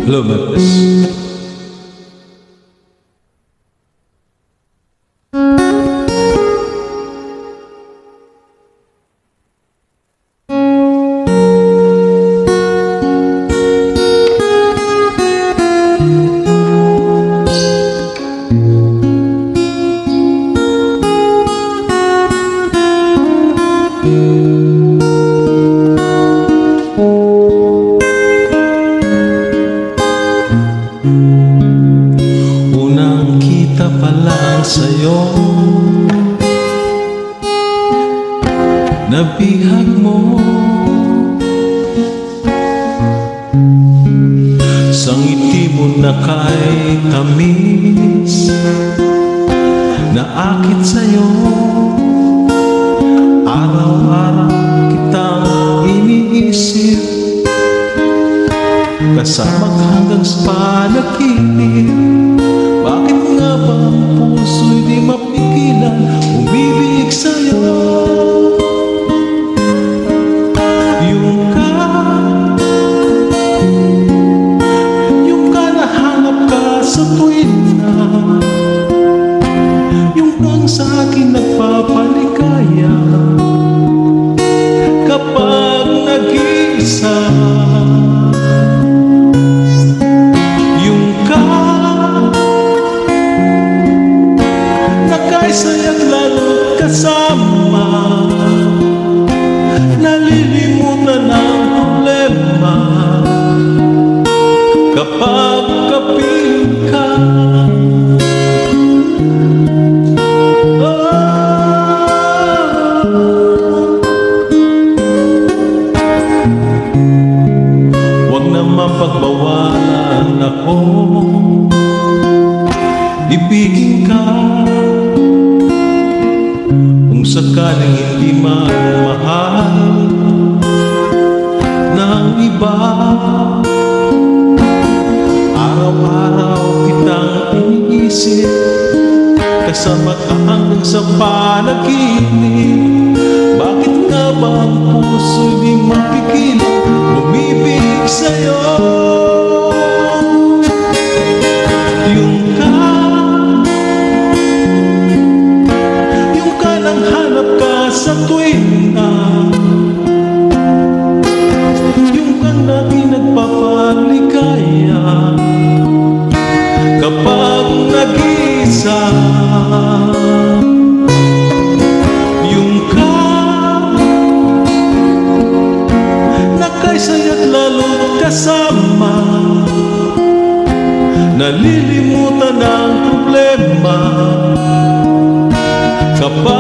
Lumabas. Unang kita pa lang sa'yo, nabihag mo sa ngiti mo na kay tamis, naakit sa'yo. Araw-araw kitang iniisip, kasama ka hanggang sa panaginip. Bakit nga ba ang puso'y di mapigilan umibig sa'yo? Yung ka nahanap ka sa tuwin na, yung kang sa akin nagpapaligaya kapag nag-iisa. Saya't lalo kasama, nalilimutan ang problema kapag kapiling ka. Huwag naman pagbawalan ako, ibigin ka. Sakaling hindi mahal ng iba, araw-araw kitang iniisip, kasama ka hanggang sa panaginip. Bakit nga ba ang puso di mapigilan umibig sa'yo? Sa tuwing na, yung kang lagi nagpapaligaya kapag nag-iisa. Yung ka nakaisaya't lalo kasama, nalilimutan ang problema kapag